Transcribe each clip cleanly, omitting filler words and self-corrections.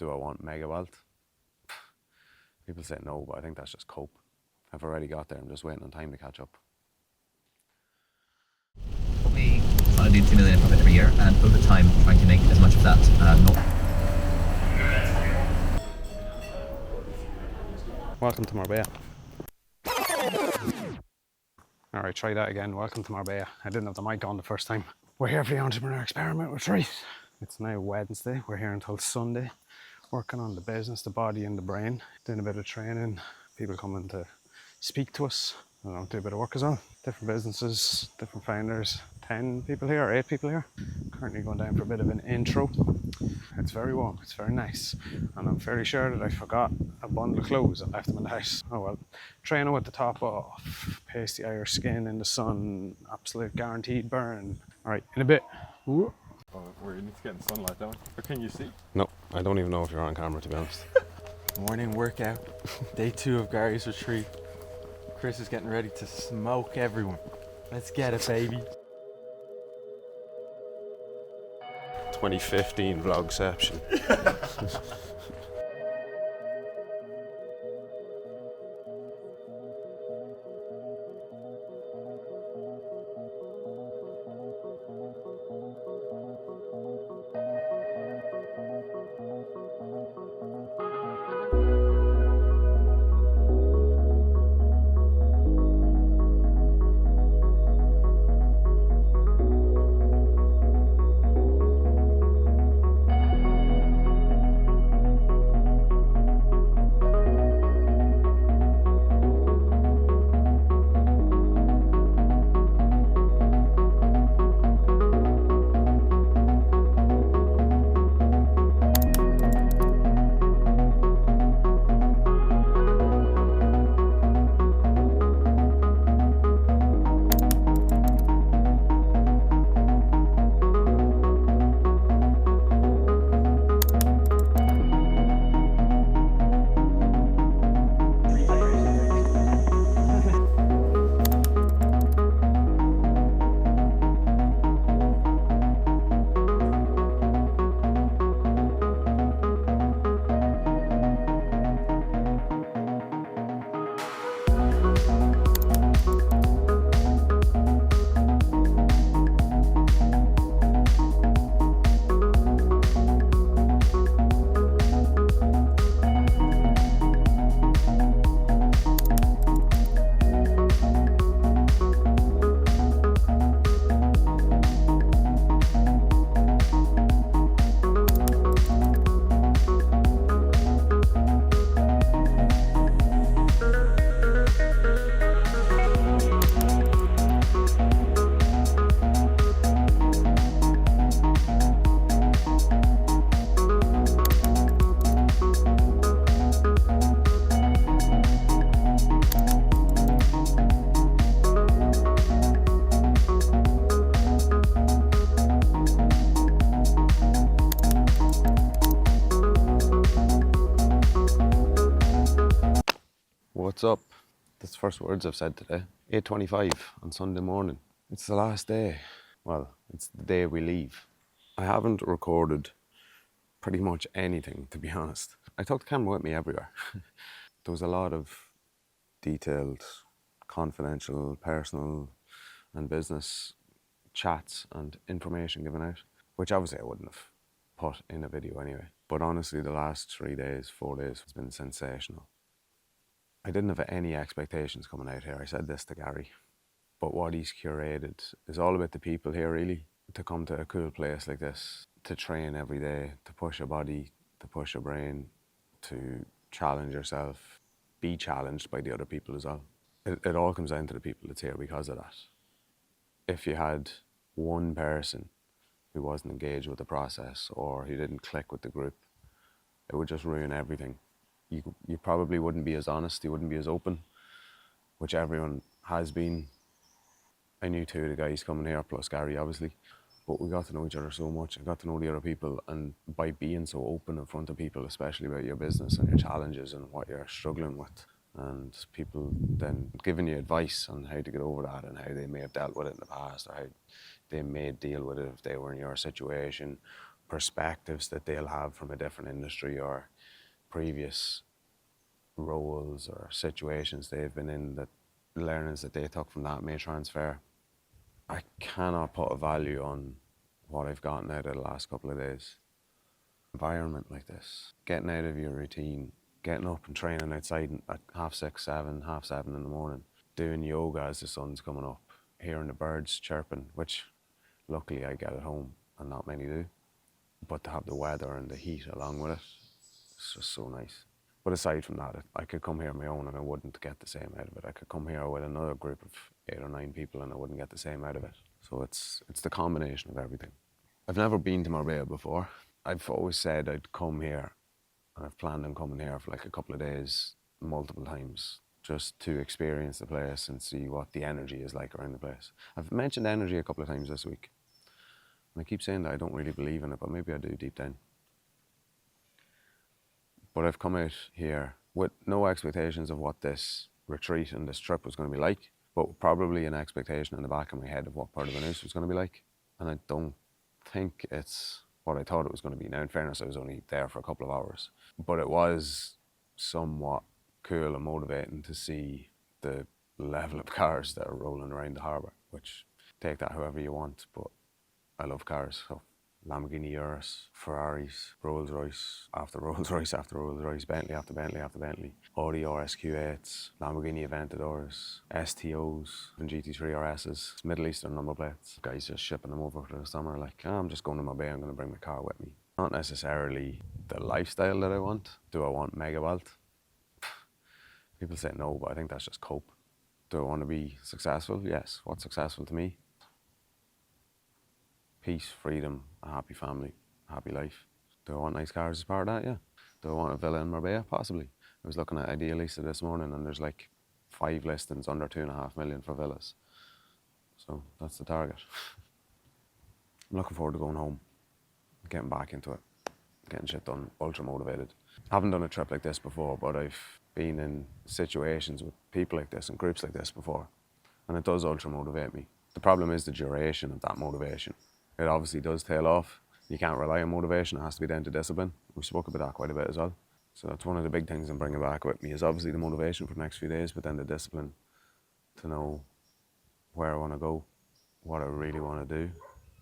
Do I want mega wealth? People say no, but I think that's just cope. I've already got there, I'm just waiting on time to catch up. We try to do 2 million in profit every year, and over time trying to make as much of that Welcome to Marbella. All right, try that again. Welcome to Marbella. I didn't have the mic on the first time. We're here for the Entrepreneur Experiment Retreat. It's now Wednesday. We're here until Sunday, working on the business, the body and the brain, doing a bit of training, people coming to speak to us. I do a bit of work as well. Different businesses, different founders, 10 people here, or 8 people here. Currently going down for a bit of an intro. It's very warm, it's very nice. And I'm fairly sure that I forgot a bundle of clothes. I left them in the house. Oh well. Trainer with the top off, pasty Irish skin in the sun, absolute guaranteed burn. All right, in a bit. Ooh. Oh, we need to get in sunlight, don't we? Or can you see? No, I don't even know if you're on camera, to be honest. Morning workout, day 2 of Gary's retreat. Chris is getting ready to smoke everyone. Let's get it, baby. 2015 vlogception. What's up? That's the first words I've said today. 8:25 on Sunday morning. It's the last day. Well, it's the day we leave. I haven't recorded pretty much anything, to be honest. I took the camera with me everywhere. There was a lot of detailed, confidential, personal and business chats and information given out, which obviously I wouldn't have put in a video anyway. But honestly, the last 3 days, 4 days has been sensational. I didn't have any expectations coming out here. I said this to Gary. But what he's curated is all about the people here, really. To come to a cool place like this, to train every day, to push your body, to push your brain, to challenge yourself, be challenged by the other people as well. It all comes down to the people that's here because of that. If you had one person who wasn't engaged with the process or who didn't click with the group, it would just ruin everything. You probably wouldn't be as honest, you wouldn't be as open, which everyone has been. I knew 2 of the guys coming here, plus Gary obviously, but we got to know each other so much and got to know the other people, and by being so open in front of people, especially about your business and your challenges and what you're struggling with, and people then giving you advice on how to get over that and how they may have dealt with it in the past or how they may deal with it if they were in your situation, perspectives that they'll have from a different industry or previous roles or situations they've been in, that learnings that they took from that may transfer. I cannot put a value on what I've gotten out of the last couple of days. Environment like this, getting out of your routine, getting up and training outside at 6:30, 7:30 in the morning, doing yoga as the sun's coming up, hearing the birds chirping, which luckily I get at home and not many do, but to have the weather and the heat along with it, it's just so nice. But aside from that, I could come here on my own and I wouldn't get the same out of it. I could come here with another group of 8 or 9 people and I wouldn't get the same out of it. So it's the combination of everything. I've never been to Marbella before. I've always said I'd come here, and I've planned on coming here for like a couple of days, multiple times, just to experience the place and see what the energy is like around the place. I've mentioned energy a couple of times this week. And I keep saying that I don't really believe in it, but maybe I do deep down. But I've come out here with no expectations of what this retreat and this trip was going to be like, but probably an expectation in the back of my head of what part of the news was going to be like. And I don't think it's what I thought it was going to be. Now, in fairness, I was only there for a couple of hours, but it was somewhat cool and motivating to see the level of cars that are rolling around the harbour, which take that however you want, but I love cars. So Lamborghini Urus, Ferraris, Rolls Royce after Rolls Royce after Rolls Royce, Bentley after Bentley after Bentley, Audi RSQ8s, Lamborghini Aventadors, STOs and GT3 RSs, Middle Eastern number plates. Guys just shipping them over for the summer, like, oh, I'm just going to Marbella, I'm going to bring my car with me. Not necessarily the lifestyle that I want. Do I want mega wealth? People say no, but I think that's just cope. Do I want to be successful? Yes. What's successful to me? Peace, freedom, a happy family, a happy life. Do I want nice cars as part of that? Yeah. Do I want a villa in Marbella? Possibly. I was looking at Idealista this morning and there's like 5 listings under 2.5 million for villas. So that's the target. I'm looking forward to going home, getting back into it, getting shit done, ultra motivated. I haven't done a trip like this before, but I've been in situations with people like this and groups like this before, and it does ultra motivate me. The problem is the duration of that motivation. It obviously does tail off. You can't rely on motivation, it has to be down to discipline. We spoke about that quite a bit as well. So that's one of the big things I'm bringing back with me, is obviously the motivation for the next few days, but then the discipline to know where I want to go, what I really want to do,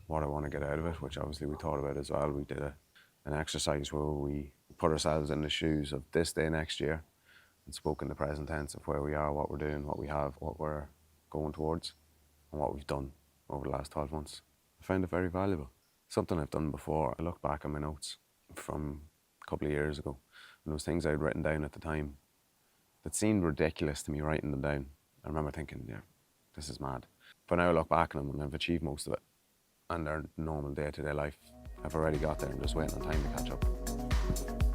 what I want to get out of it, which obviously we thought about as well. We did an exercise where we put ourselves in the shoes of this day next year and spoke in the present tense of where we are, what we're doing, what we have, what we're going towards, and what we've done over the last 12 months. I found it very valuable. Something I've done before. I look back on my notes from a couple of years ago, and those things I'd written down at the time that seemed ridiculous to me writing them down. I remember thinking, yeah, this is mad. But now I look back on them and I've achieved most of it, and they're normal day-to-day life. I've already got there and just waiting on time to catch up.